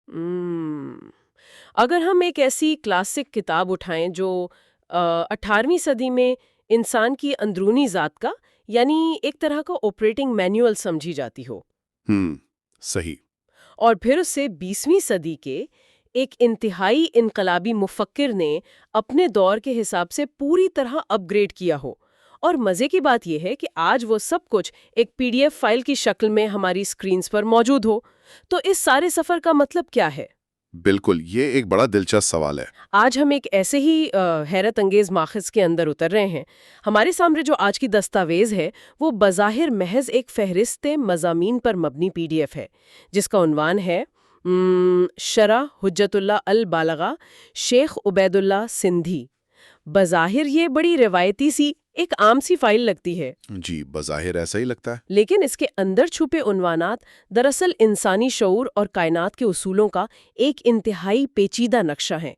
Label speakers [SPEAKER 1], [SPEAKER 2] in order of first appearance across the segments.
[SPEAKER 1] ہم، اگر ہم ایک ایسی کلاسک کتاب اٹھائیں جو 18ویں صدی میں انسان کی اندرونی ذات کا یعنی ایک طرح کا آپریٹنگ مینوئل سمجھی جاتی ہو،
[SPEAKER 2] ہم صحیح۔
[SPEAKER 1] اور پھر اسے 20ویں صدی کے ایک انتہائی انقلابی مفکر نے اپنے دور کے حساب سے پوری طرح اپ گریڈ کیا ہو، اور مزے کی بات یہ ہے کہ آج وہ سب کچھ ایک پی ڈی ایف فائل کی شکل میں ہماری سکرینز پر موجود ہو، تو اس سارے سفر کا مطلب کیا ہے؟
[SPEAKER 2] بالکل، یہ ایک بڑا دلچسپ سوال ہے۔
[SPEAKER 1] آج ہم ایک ایسے ہی حیرت انگیز ماخذ کے اندر اتر رہے ہیں۔ ہمارے سامنے جو آج کی دستاویز ہے وہ بظاہر محض ایک فہرست مضامین پر مبنی پی ڈی ایف ہے، جس کا عنوان ہے شرح حجت اللہ البالغہ شیخ عبید اللہ سندھی۔ بظاہر یہ بڑی روایتی سی ایک عام سی فائل لگتی ہے،
[SPEAKER 2] جی، بظاہر ایسا ہی لگتا ہے۔
[SPEAKER 1] لیکن اس کے اندر چھپے عنوانات دراصل انسانی شعور اور کائنات کے اصولوں کا ایک انتہائی پیچیدہ نقشہ ہیں۔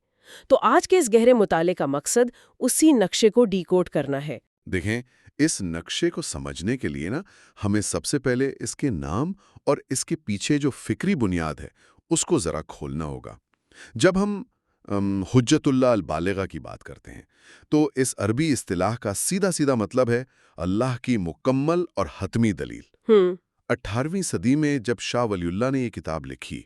[SPEAKER 1] تو آج کے اس گہرے مطالعے کا مقصد اسی نقشے کو ڈی کوڈ کرنا ہے۔
[SPEAKER 2] دیکھیں، اس نقشے کو سمجھنے کے لیے ہمیں سب سے پہلے اس کے نام اور اس کے پیچھے جو فکری بنیاد ہے اس کو ذرا کھولنا ہوگا۔ جب ہم حجت اللہ البالغہ کی بات کرتے ہیں تو اس عربی اصطلاح کا سیدھا سیدھا مطلب ہے اللہ کی مکمل اور حتمی دلیل۔ 18ویں صدی میں جب شاہ ولی اللہ نے یہ کتاب لکھی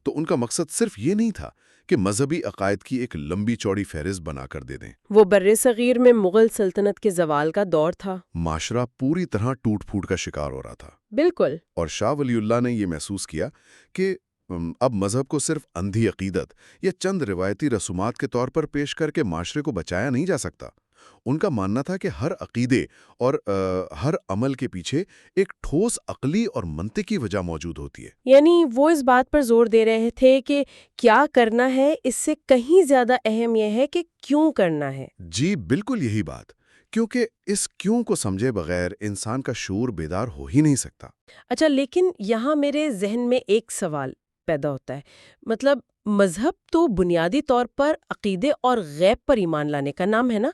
[SPEAKER 2] تو ان کا مقصد صرف یہ نہیں تھا کہ مذہبی عقائد کی ایک لمبی چوڑی فہرست بنا کر دے دیں۔
[SPEAKER 1] وہ بر صغیر میں مغل سلطنت کے زوال کا دور تھا۔
[SPEAKER 2] معاشرہ پوری طرح ٹوٹ پھوٹ کا شکار ہو رہا تھا،
[SPEAKER 1] بالکل۔
[SPEAKER 2] اور شاہ ولی اللہ نے یہ محسوس کیا کہ اب مذہب کو صرف اندھی عقیدت یا چند روایتی رسومات کے طور پر پیش کر کے معاشرے کو بچایا نہیں جا سکتا۔ ان کا ماننا تھا کہ ہر عقیدے اور ہر عمل کے پیچھے ایک ٹھوس عقلی اور منطقی وجہ موجود ہوتی ہے۔
[SPEAKER 1] یعنی وہ اس بات پر زور دے رہے تھے کہ کیا کرنا ہے اس سے کہیں زیادہ اہم یہ ہے کہ کیوں کرنا ہے۔
[SPEAKER 2] جی بالکل یہی بات، کیونکہ اس کیوں کو سمجھے بغیر انسان کا شعور بیدار ہو ہی نہیں سکتا۔
[SPEAKER 1] اچھا، لیکن یہاں میرے ذہن میں ایک سوال پیدا ہوتا ہے، مطلب مذہب تو بنیادی طور پر عقیدے اور غیب پر ایمان لانے کا نام ہے نا،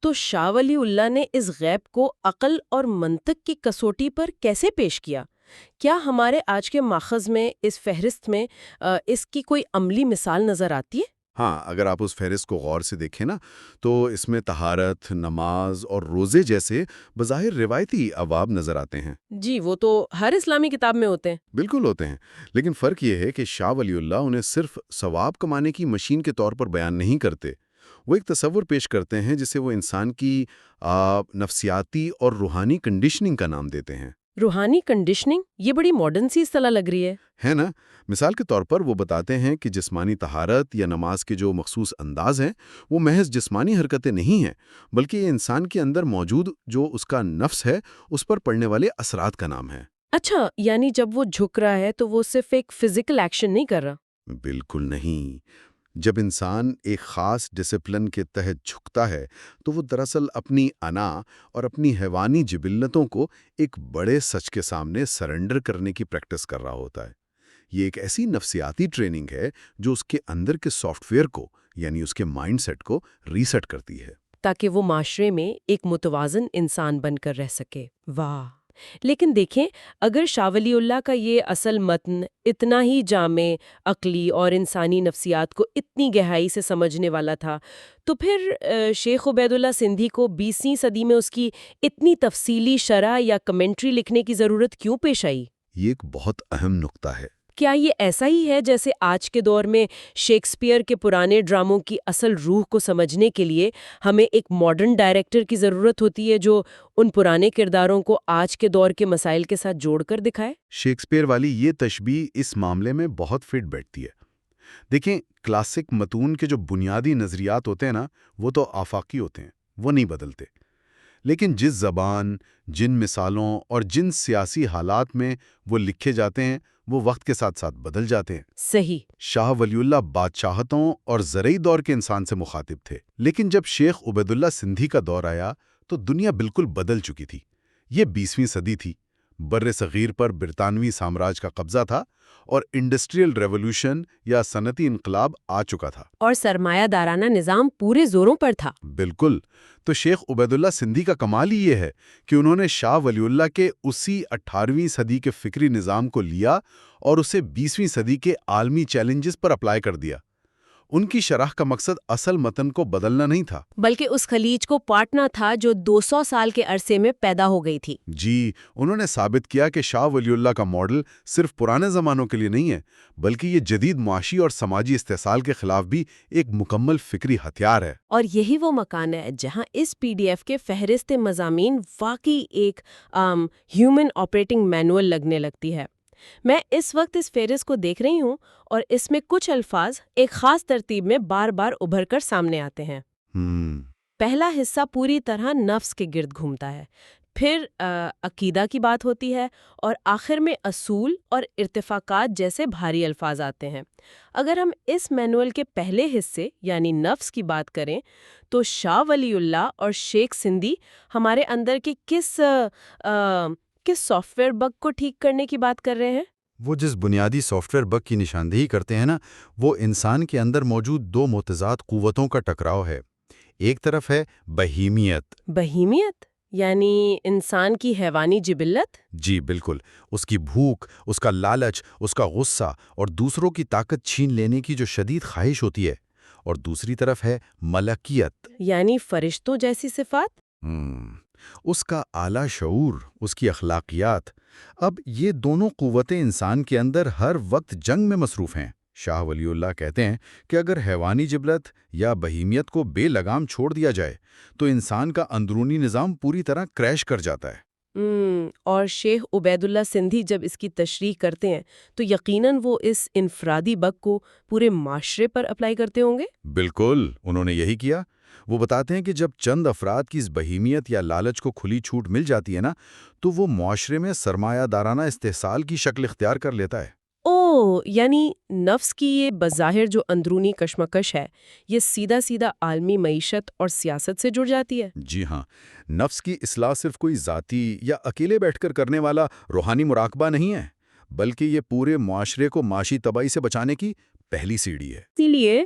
[SPEAKER 1] تو شاہ ولی اللہ نے اس غیب کو عقل اور منطق کی کسوٹی پر کیسے پیش کیا؟ کیا ہمارے آج کے ماخذ میں اس فہرست میں اس کی کوئی عملی مثال نظر آتی ہے؟
[SPEAKER 2] ہاں، اگر آپ اس فہرست کو غور سے دیکھیں تو اس میں طہارت، نماز اور روزے جیسے بظاہر روایتی ابواب نظر آتے ہیں۔
[SPEAKER 1] جی، وہ تو ہر اسلامی کتاب میں ہوتے ہیں۔
[SPEAKER 2] بالکل ہوتے ہیں، لیکن فرق یہ ہے کہ شاہ ولی اللہ انہیں صرف ثواب کمانے کی مشین کے طور پر بیان نہیں کرتے۔ وہ ایک تصور پیش کرتے ہیں جسے وہ انسان کی نفسیاتی اور روحانی کنڈیشننگ کا نام دیتے ہیں۔
[SPEAKER 1] روحانی کنڈیشننگ، یہ بڑی ماڈرن سی اصطلاح لگ رہی
[SPEAKER 2] ہے نا؟ مثال کے طور پر وہ بتاتے ہیں کہ جسمانی طہارت یا نماز کے جو مخصوص انداز ہیں وہ محض جسمانی حرکتیں نہیں ہیں، بلکہ یہ انسان کے اندر موجود جو اس کا نفس ہے اس پر پڑنے والے اثرات کا نام ہے۔
[SPEAKER 1] اچھا، یعنی جب وہ جھک رہا ہے تو وہ صرف ایک فزیکل ایکشن نہیں کر رہا؟
[SPEAKER 2] بالکل نہیں۔ جب انسان ایک خاص ڈسپلن کے تحت جھکتا ہے تو وہ دراصل اپنی انا اور اپنی حیوانی جبلتوں کو ایک بڑے سچ کے سامنے سرنڈر کرنے کی پریکٹس کر رہا ہوتا ہے۔ یہ ایک ایسی نفسیاتی ٹریننگ ہے جو اس کے اندر کے سافٹ ویئر کو یعنی اس کے مائنڈ سیٹ کو ریسیٹ کرتی ہے،
[SPEAKER 1] تاکہ وہ معاشرے میں ایک متوازن انسان بن کر رہ سکے۔ واہ! لیکن دیکھیں، اگر شاہ ولی اللہ کا یہ اصل متن اتنا ہی جامع، عقلی اور انسانی نفسیات کو اتنی گہرائی سے سمجھنے والا تھا، تو پھر شیخ عبید اللہ سندھی کو 20ویں صدی میں اس کی اتنی تفصیلی شرح یا کمنٹری لکھنے کی ضرورت کیوں پیش آئی؟
[SPEAKER 2] یہ ایک بہت اہم نقطہ ہے۔
[SPEAKER 1] کیا یہ ایسا ہی ہے جیسے آج کے دور میں شیکسپیئر کے پرانے ڈراموں کی اصل روح کو سمجھنے کے لیے ہمیں ایک ماڈرن ڈائریکٹر کی ضرورت ہوتی ہے جو ان پرانے کرداروں کو آج کے دور کے مسائل کے ساتھ جوڑ کر دکھائے؟
[SPEAKER 2] شیکسپیئر والی یہ تشبیہ اس معاملے میں بہت فٹ بیٹھتی ہے۔ دیکھیں، کلاسک متون کے جو بنیادی نظریات ہوتے ہیں وہ تو آفاقی ہوتے ہیں، وہ نہیں بدلتے، لیکن جس زبان، جن مثالوں اور جن سیاسی حالات میں وہ لکھے جاتے ہیں وہ وقت کے ساتھ ساتھ بدل جاتے ہیں۔
[SPEAKER 1] صحیح۔
[SPEAKER 2] شاہ ولی اللہ بادشاہتوں اور زرعی دور کے انسان سے مخاطب تھے، لیکن جب شیخ عبید اللہ سندھی کا دور آیا تو دنیا بالکل بدل چکی تھی۔ یہ 20ویں صدی تھی، بر صغیر پر برطانوی سامراج کا قبضہ تھا اور انڈسٹریل ریولوشن یا صنعتی انقلاب آ چکا تھا۔
[SPEAKER 1] اور سرمایہ دارانہ نظام پورے زوروں پر تھا۔
[SPEAKER 2] بالکل۔ تو شیخ عبید اللہ سندھی کا کمال ہی یہ ہے کہ انہوں نے شاہ ولی اللہ کے اسی 18ویں صدی کے فکری نظام کو لیا اور اسے 20ویں صدی کے عالمی چیلنجز پر اپلائی کر دیا۔ ان کی شرح کا مقصد اصل متن کو بدلنا نہیں تھا،
[SPEAKER 1] بلکہ اس خلیج کو پاٹنا تھا جو 200 سال کے عرصے میں پیدا ہو گئی تھی۔
[SPEAKER 2] جی، انہوں نے ثابت کیا کہ شاہ ولی اللہ کا ماڈل صرف پرانے زمانوں کے لیے نہیں ہے، بلکہ یہ جدید معاشی اور سماجی استحصال کے خلاف بھی ایک مکمل فکری ہتھیار ہے۔
[SPEAKER 1] اور یہی وہ مکان ہے جہاں اس PDF کے فہرست مضامین واقعی ایک ہیومن آپریٹنگ مینول لگنے لگتی ہے۔ میں اس وقت اس فہرست کو دیکھ رہی ہوں اور اس میں کچھ الفاظ ایک خاص ترتیب میں بار بار ابھر کر سامنے آتے ہیں۔ پہلا حصہ پوری طرح نفس کے گرد گھومتا ہے، پھر عقیدہ کی بات ہوتی ہے اور آخر میں اصول اور ارتفاقات جیسے بھاری الفاظ آتے ہیں۔ اگر ہم اس مینول کے پہلے حصے یعنی نفس کی بات کریں تو شاہ ولی اللہ اور شیخ سندھی ہمارے اندر کے کس سافٹ ویئر بگ کو ٹھیک کرنے کی بات کر رہے ہیں؟
[SPEAKER 3] وہ جس بنیادی سافٹ ویئر بگ کی نشاندہی کرتے ہیں نا، وہ انسان کے اندر موجود دو متضاد قوتوں کا ٹکراؤ ہے۔ ایک طرف ہے بہیمیت۔
[SPEAKER 1] بہیمیت یعنی انسان کی حیوانی جبلت؟
[SPEAKER 3] جی بالکل، اس کی بھوک، اس کا لالچ، اس کا غصہ اور دوسروں کی طاقت چھین لینے کی جو شدید خواہش ہوتی ہے۔ اور دوسری طرف ہے ملکیت،
[SPEAKER 1] یعنی فرشتوں جیسی صفات؟
[SPEAKER 3] اس کا اعلیٰ شعور، اس کی اخلاقیات۔ اب یہ دونوں قوتیں انسان کے اندر ہر وقت جنگ میں مصروف ہیں۔ شاہ ولی اللہ کہتے ہیں کہ اگر حیوانی جبلت یا بہیمیت کو بے لگام چھوڑ دیا جائے تو انسان کا اندرونی نظام پوری طرح کریش کر جاتا ہے۔
[SPEAKER 1] اور شیخ عبید اللہ سندھی جب اس کی تشریح کرتے ہیں تو یقیناً وہ اس انفرادی بگ کو پورے معاشرے پر اپلائی کرتے ہوں گے؟
[SPEAKER 3] بالکل، انہوں نے یہی کیا۔ وہ بتاتے ہیں کہ جب چند افراد کی اس بہیمیت یا لالچ کو کھلی چھوٹ مل جاتی ہے نا، تو وہ معاشرے میں سرمایہ دارانہ استحصال کی شکل اختیار کر لیتا ہے۔
[SPEAKER 1] یعنی نفس کی یہ بظاہر جو اندرونی کشمکش ہے، یہ سیدھا سیدھا عالمی معیشت اور سیاست سے جڑ جاتی ہے؟
[SPEAKER 3] جی ہاں، نفس کی اصلاح صرف کوئی ذاتی یا اکیلے بیٹھ کر کرنے والا روحانی مراقبہ نہیں ہے، بلکہ یہ پورے معاشرے کو معاشی تباہی سے بچانے کی پہلی سیڑھی ہے۔
[SPEAKER 1] اسی لیے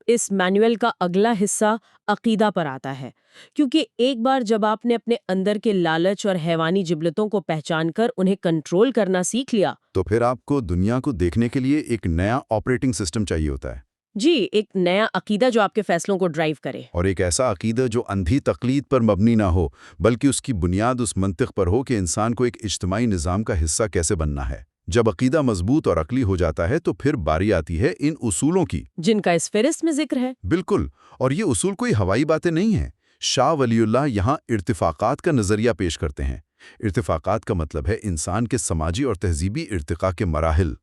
[SPEAKER 1] اس مینول کا اگلا حصہ عقیدہ پر آتا ہے، کیونکہ ایک بار جب آپ نے اپنے اندر کے لالچ اور حیوانی جبلتوں کو پہچان کر انہیں کنٹرول کرنا سیکھ لیا
[SPEAKER 3] تو پھر آپ کو دنیا کو دیکھنے کے لیے ایک نیا آپریٹنگ سسٹم چاہیے ہوتا ہے۔
[SPEAKER 1] جی، ایک نیا عقیدہ جو آپ کے فیصلوں کو ڈرائیو کرے،
[SPEAKER 3] اور ایک ایسا عقیدہ جو اندھی تقلید پر مبنی نہ ہو، بلکہ اس کی بنیاد اس منطق پر ہو کہ انسان کو ایک اجتماعی نظام کا حصہ کیسے بننا ہے۔ جب عقیدہ مضبوط اور عقلی ہو جاتا ہے تو پھر باری آتی ہے ان اصولوں کی،
[SPEAKER 1] جن کا اس فہرست میں ذکر ہے۔
[SPEAKER 3] بالکل، اور یہ اصول کوئی ہوائی باتیں نہیں ہیں۔ شاہ ولی اللہ یہاں ارتفاقات کا نظریہ پیش کرتے ہیں۔ ارتفاقات کا مطلب ہے انسان کے سماجی اور تہذیبی ارتقاء کے مراحل۔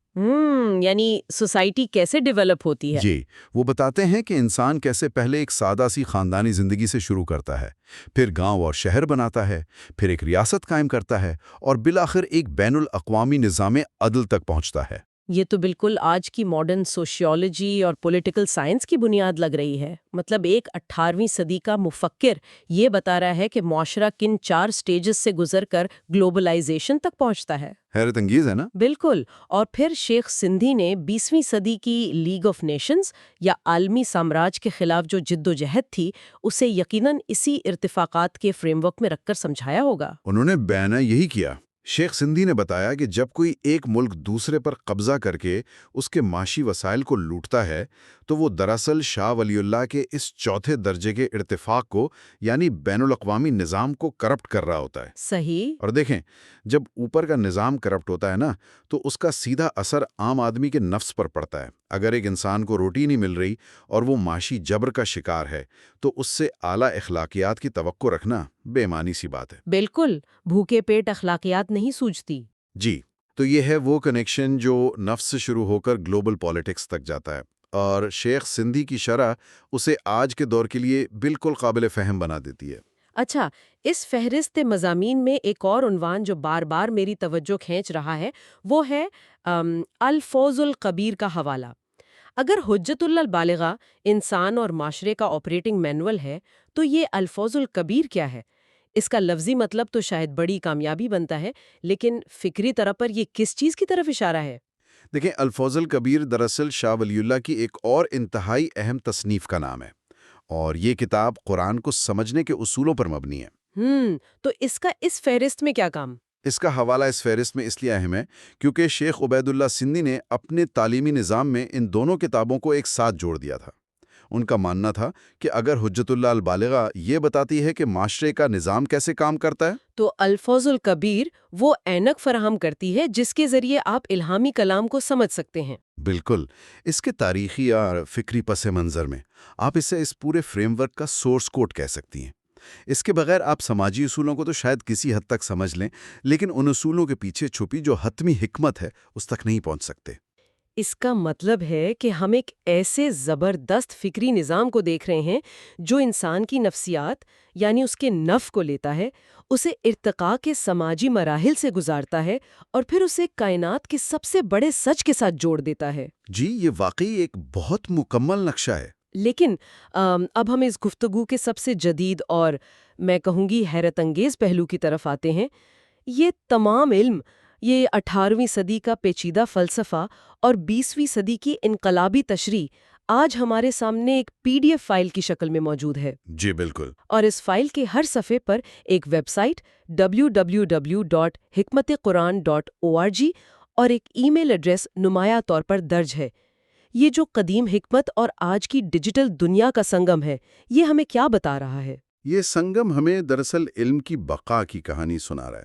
[SPEAKER 1] یعنی سوسائٹی کیسے ڈیولپ ہوتی ہے۔
[SPEAKER 3] جی، وہ بتاتے ہیں کہ انسان کیسے پہلے ایک سادہ سی خاندانی زندگی سے شروع کرتا ہے، پھر گاؤں اور شہر بناتا ہے، پھر ایک ریاست قائم کرتا ہے اور بالآخر ایک بین الاقوامی نظام عدل تک پہنچتا ہے۔
[SPEAKER 1] یہ تو بالکل آج کی ماڈرن سوشیولوجی اور پولیٹیکل سائنس کی بنیاد لگ رہی ہے۔ مطلب ایک 18ویں صدی کا مفکر یہ بتا رہا ہے کہ معاشرہ کن 4 سٹیجز سے گزر کر گلوبلائزیشن تک پہنچتا ہے۔
[SPEAKER 3] حیرت انگیز ہے نا؟
[SPEAKER 1] بالکل، اور پھر شیخ سندھی نے 20ویں صدی کی لیگ آف نیشنز یا عالمی سامراج کے خلاف جو جد و جہد تھی، اسے یقیناً اسی ارتفاقات کے فریم ورک میں رکھ کر سمجھایا ہوگا۔
[SPEAKER 2] انہوں نے بیانہ یہی کیا۔ شیخ سندھی نے بتایا کہ جب کوئی ایک ملک دوسرے پر قبضہ کر کے اس کے معاشی وسائل کو لوٹتا ہے تو وہ دراصل شاہ ولی اللہ کے اس چوتھے درجے کے ارتفاق کو یعنی بین الاقوامی نظام کو کرپٹ کر رہا ہوتا ہے۔
[SPEAKER 1] صحیح۔
[SPEAKER 2] اور دیکھیں، جب اوپر کا نظام کرپٹ ہوتا ہے نا تو اس کا سیدھا اثر عام آدمی کے نفس پر پڑتا ہے۔ اگر ایک انسان کو روٹی نہیں مل رہی اور وہ معاشی جبر کا شکار ہے تو اس سے اعلیٰ اخلاقیات کی توقع رکھنا بے معنی سی بات ہے۔
[SPEAKER 1] بالکل، بھوکے پیٹ اخلاقیات نہیں سوجتی۔
[SPEAKER 2] جی، تو یہ ہے وہ کنیکشن جو نفس سے شروع ہو کر گلوبل پالیٹکس تک جاتا ہے، اور شیخ سندھی کی شرح اسے آج کے دور کے لیے بالکل قابل فہم بنا دیتی ہے۔
[SPEAKER 1] اچھا، اس فہرست مضامین میں ایک اور عنوان جو بار بار میری توجہ کھینچ رہا ہے وہ ہے الفوز القبیر کا حوالہ۔ اگر حجت اللہ البالغہ انسان اور معاشرے کا آپریٹنگ مینول ہے تو یہ الفوز الکبیر کیا ہے؟ اس کا لفظی مطلب تو شاید بڑی کامیابی بنتا ہے، لیکن فکری طرح پر یہ کس چیز کی طرف اشارہ ہے؟
[SPEAKER 2] دیکھیں، الفوظ الکبیر دراصل شاہ ولی اللہ کی ایک اور انتہائی اہم تصنیف کا نام ہے، اور یہ کتاب قرآن کو سمجھنے کے اصولوں پر مبنی ہے۔
[SPEAKER 1] تو اس کا اس فہرست میں کیا کام؟
[SPEAKER 2] اس کا حوالہ اس فہرست میں اس لیے اہم ہے کیونکہ شیخ عبید اللہ سندھی نے اپنے تعلیمی نظام میں ان دونوں کتابوں کو ایک ساتھ جوڑ دیا تھا۔ ان کا ماننا تھا کہ اگر حجت اللہ البالغہ یہ بتاتی ہے کہ معاشرے کا نظام کیسے کام کرتا ہے،
[SPEAKER 1] تو الفوظ الکبیر وہ اینک فراہم کرتی ہے جس کے ذریعے آپ الہامی کلام کو سمجھ سکتے ہیں۔
[SPEAKER 2] بالکل، اس کے تاریخی اور فکری پس منظر میں آپ اسے اس پورے فریم ورک کا سورس کوڈ کہہ سکتی ہیں۔ اس کے بغیر آپ سماجی اصولوں کو تو شاید کسی حد تک سمجھ لیں، لیکن ان اصولوں کے پیچھے چھپی جو حتمی حکمت ہے اس تک نہیں پہنچ سکتے۔
[SPEAKER 1] اس کا مطلب ہے کہ ہم ایک ایسے زبردست فکری نظام کو دیکھ رہے ہیں جو انسان کی نفسیات یعنی اس کے نفس کو لیتا ہے، اسے ارتقاء کے سماجی مراحل سے گزارتا ہے اور پھر اسے کائنات کے سب سے بڑے سچ کے ساتھ جوڑ دیتا ہے۔
[SPEAKER 2] جی، یہ واقعی ایک بہت مکمل نقشہ ہے۔
[SPEAKER 1] لیکن اب ہم اس گفتگو کے سب سے جدید اور میں کہوں گی حیرت انگیز پہلو کی طرف آتے ہیں۔ یہ تمام علم، یہ 18ویں صدی کا پیچیدہ فلسفہ اور 20ویں صدی کی انقلابی تشریح آج ہمارے سامنے ایک PDF فائل کی شکل میں موجود ہے۔
[SPEAKER 2] جی بالکل۔
[SPEAKER 1] اور اس فائل کے ہر صفحے پر ایک ویب سائٹ www.hikmatquran.org اور ایک ای میل ایڈریس نمایاں طور پر درج ہے۔ یہ جو قدیم حکمت اور آج کی ڈیجیٹل دنیا کا سنگم ہے، یہ ہمیں کیا بتا رہا ہے؟
[SPEAKER 2] یہ سنگم ہمیں دراصل علم کی بقا کی کہانی سنا رہا ہے۔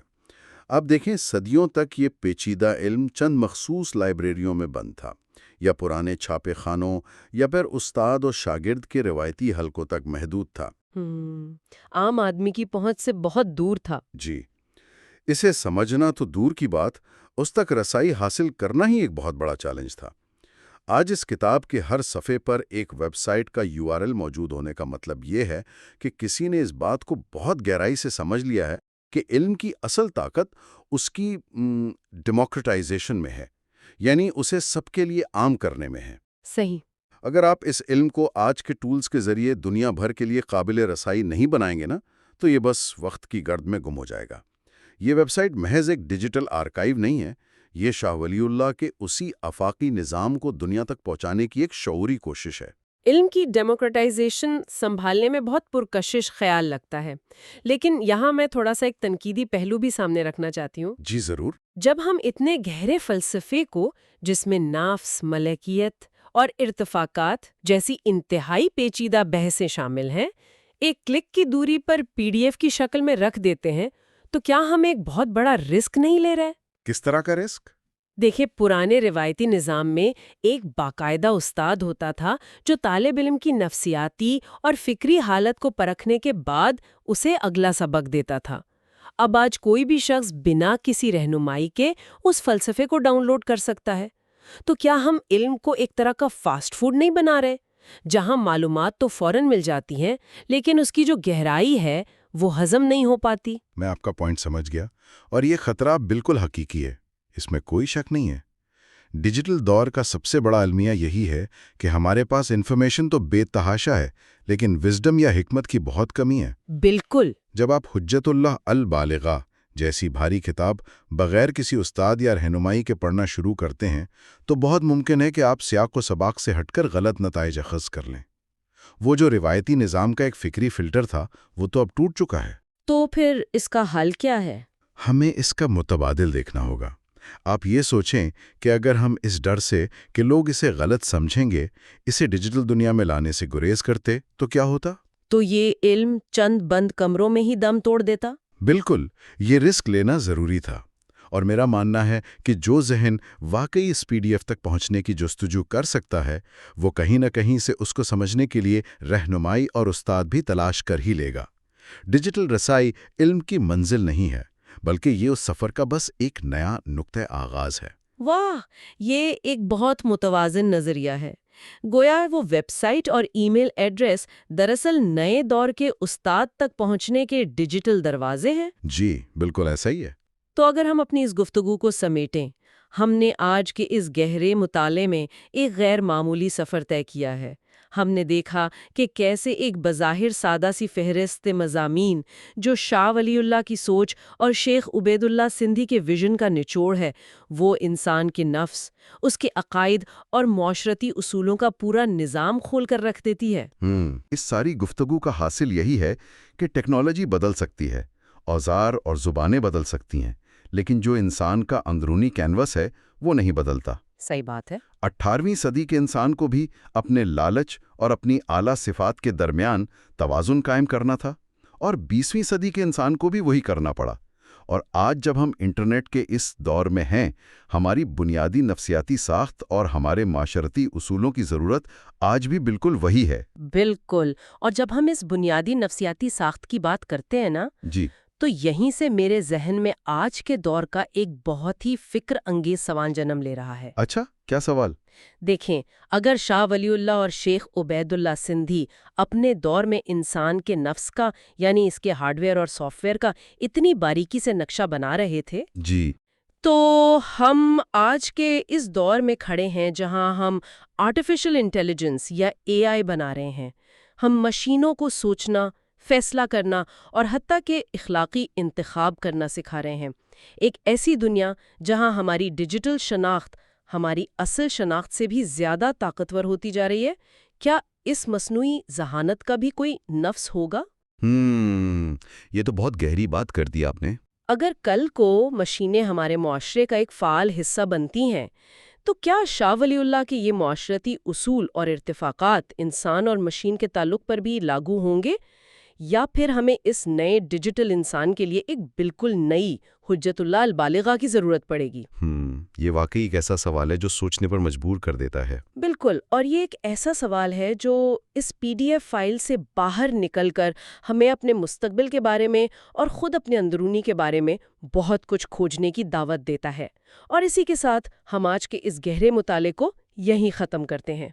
[SPEAKER 2] اب دیکھیں، صدیوں تک یہ پیچیدہ علم چند مخصوص لائبریریوں میں بند تھا، یا پرانے چھاپے خانوں، یا پھر استاد اور شاگرد کے روایتی حلقوں تک محدود تھا۔
[SPEAKER 1] عام آدمی کی پہنچ سے بہت دور تھا۔
[SPEAKER 2] جی، اسے سمجھنا تو دور کی بات، اس تک رسائی حاصل کرنا ہی ایک بہت بڑا چیلنج تھا۔ آج اس کتاب کے ہر صفحے پر ایک ویب سائٹ کا URL موجود ہونے کا مطلب یہ ہے کہ کسی نے اس بات کو بہت گہرائی سے سمجھ لیا ہے کہ علم کی اصل طاقت اس کی ڈیموکریٹائزیشن میں ہے، یعنی اسے سب کے لیے عام کرنے میں ہے۔
[SPEAKER 1] صحیح۔
[SPEAKER 2] اگر آپ اس علم کو آج کے ٹولز کے ذریعے دنیا بھر کے لیے قابل رسائی نہیں بنائیں گے نا، تو یہ بس وقت کی گرد میں گم ہو جائے گا۔ یہ ویب سائٹ محض ایک ڈیجیٹل آرکائیو نہیں ہے، یہ شاہ ولی اللہ کے اسی آفاقی نظام کو دنیا تک پہنچانے کی ایک شعوری کوشش ہے۔
[SPEAKER 1] علم کی ڈیموکریٹائزیشن سنبھالنے میں بہت پرکشش خیال لگتا ہے، لیکن یہاں میں تھوڑا سا ایک تنقیدی پہلو بھی سامنے رکھنا چاہتی ہوں۔
[SPEAKER 2] جی ضرور۔
[SPEAKER 1] جب ہم اتنے گہرے فلسفے کو، جس میں نفس، ملکیت اور ارتفاقات جیسی انتہائی پیچیدہ بحثیں شامل ہیں، ایک کلک کی دوری پر PDF کی شکل میں رکھ دیتے ہیں، تو کیا ہم ایک بہت بڑا رسک نہیں لے رہے؟
[SPEAKER 2] کس طرح کا رسک؟
[SPEAKER 1] دیکھیں، پرانے روایتی نظام میں ایک باقاعدہ استاد ہوتا تھا جو طالب علم کی نفسیاتی اور فکری حالت کو پرکھنے کے بعد اسے اگلا سبق دیتا تھا۔ اب آج کوئی بھی شخص بنا کسی رہنمائی کے اس فلسفے کو ڈاؤن لوڈ کر سکتا ہے۔ تو کیا ہم علم کو ایک طرح کا فاسٹ فوڈ نہیں بنا رہے، جہاں معلومات تو فوراً مل جاتی ہیں لیکن اس کی جو گہرائی ہے وہ ہضم نہیں ہو پاتی؟
[SPEAKER 2] میں آپ کا پوائنٹ سمجھ گیا، اور یہ خطرہ بالکل حقیقی ہے، اس میں کوئی شک نہیں ہے۔ ڈیجیٹل دور کا سب سے بڑا المیہ یہی ہے کہ ہمارے پاس انفارمیشن تو بے تحاشا ہے، لیکن وزڈم یا حکمت کی بہت کمی ہے۔
[SPEAKER 1] بالکل۔
[SPEAKER 2] جب آپ حجت اللہ البالغہ جیسی بھاری کتاب بغیر کسی استاد یا رہنمائی کے پڑھنا شروع کرتے ہیں، تو بہت ممکن ہے کہ آپ سیاق و سباق سے ہٹ کر غلط نتائج اخذ کر لیں۔ وہ جو روایتی نظام کا ایک فکری فلٹر تھا، وہ تو اب ٹوٹ چکا ہے۔
[SPEAKER 1] تو پھر اس کا حل کیا ہے؟
[SPEAKER 2] ہمیں اس کا متبادل دیکھنا ہوگا۔ آپ یہ سوچیں کہ اگر ہم اس ڈر سے کہ لوگ اسے غلط سمجھیں گے، اسے ڈیجیٹل دنیا میں لانے سے گریز کرتے تو کیا ہوتا؟
[SPEAKER 1] تو یہ علم چند بند کمروں میں ہی دم توڑ دیتا؟
[SPEAKER 2] بالکل، یہ رسک لینا ضروری تھا، اور میرا ماننا ہے کہ جو ذہن واقعی اس PDF تک پہنچنے کی جستجو کر سکتا ہے، وہ کہیں نہ کہیں سے اس کو سمجھنے کے لیے رہنمائی اور استاد بھی تلاش کر ہی لے گا۔ ڈیجیٹل رسائی علم کی منزل نہیں ہے، بلکہ یہ اس سفر کا بس ایک نیا نقطہ آغاز ہے۔
[SPEAKER 1] واہ، یہ ایک بہت متوازن نظریہ ہے۔ گویا وہ ویب سائٹ اور ای میل ایڈریس دراصل نئے دور کے استاد تک پہنچنے کے ڈیجیٹل دروازے ہیں۔
[SPEAKER 2] جی بالکل ایسا ہی ہے۔
[SPEAKER 1] تو اگر ہم اپنی اس گفتگو کو سمیٹیں، ہم نے آج کے اس گہرے مطالعے میں ایک غیر معمولی سفر طے کیا ہے۔ ہم نے دیکھا کہ کیسے ایک بظاہر سادہ سی فہرست مضامین جو شاہ ولی اللہ کی سوچ اور شیخ عبید اللہ سندھی کے ویژن کا نچوڑ ہے، وہ انسان کے نفس، اس کے عقائد اور معاشرتی اصولوں کا پورا نظام کھول کر رکھ دیتی ہے۔
[SPEAKER 3] اس ساری گفتگو کا حاصل یہی ہے کہ ٹیکنالوجی بدل سکتی ہے، اوزار اور زبانیں بدل سکتی ہیں، لیکن جو انسان کا اندرونی کینوس ہے وہ نہیں بدلتا۔
[SPEAKER 1] صحیح بات ہے۔
[SPEAKER 3] 18ویں صدی کے انسان کو بھی اپنے لالچ اور اپنی اعلیٰ صفات کے درمیان توازن قائم کرنا تھا، اور 20ویں صدی کے انسان کو بھی وہی کرنا پڑا۔ اور آج جب ہم انٹرنیٹ کے اس دور میں ہیں، ہماری بنیادی نفسیاتی ساخت اور ہمارے معاشرتی اصولوں کی ضرورت آج بھی بالکل وہی ہے۔
[SPEAKER 1] بالکل، اور جب ہم اس بنیادی نفسیاتی ساخت کی بات کرتے ہیں نا،
[SPEAKER 3] جی،
[SPEAKER 1] تو یہیں سے میرے ذہن میں آج کے دور کا ایک بہت ہی فکر انگیز سوال جنم لے رہا ہے۔
[SPEAKER 3] اچھا، کیا سوال؟
[SPEAKER 1] دیکھیں، اگر شاہ ولی اللہ اور شیخ عبید اللہ سندھی اپنے دور میں انسان کے نفس کا، یعنی اس کے ہارڈ ویئر اور سافٹ ویئر کا اتنی باریکی سے نقشہ بنا رہے تھے،
[SPEAKER 3] جی،
[SPEAKER 1] تو ہم آج کے اس دور میں کھڑے ہیں جہاں ہم آرٹیفیشل انٹیلیجنس یا AI بنا رہے ہیں۔ ہم مشینوں کو سوچنا، فیصلہ کرنا اور حتیٰ کہ اخلاقی انتخاب کرنا سکھا رہے ہیں۔ ایک ایسی دنیا جہاں ہماری ڈیجیٹل شناخت ہماری اصل شناخت سے بھی زیادہ طاقتور ہوتی جا رہی ہے۔ کیا اس مصنوعی ذہانت کا بھی کوئی نفس ہوگا؟
[SPEAKER 3] یہ تو بہت گہری بات کر دی آپ نے۔
[SPEAKER 1] اگر کل کو مشینیں ہمارے معاشرے کا ایک فعال حصہ بنتی ہیں، تو کیا شاہ ولی اللہ کے یہ معاشرتی اصول اور ارتفاقات انسان اور مشین کے تعلق پر بھی لاگو ہوں گے، یا پھر ہمیں اس نئے ڈیجیٹل انسان کے لیے ایک بالکل نئی حجت اللہ البالغہ کی ضرورت پڑے گی؟
[SPEAKER 3] یہ واقعی ایک ایسا سوال ہے جو سوچنے پر مجبور کر دیتا ہے۔
[SPEAKER 1] بالکل، اور یہ ایک ایسا سوال ہے جو اس PDF فائل سے باہر نکل کر ہمیں اپنے مستقبل کے بارے میں اور خود اپنے اندرونی کے بارے میں بہت کچھ کھوجنے کی دعوت دیتا ہے۔ اور اسی کے ساتھ ہم آج کے اس گہرے مطالعے کو یہیں ختم کرتے ہیں۔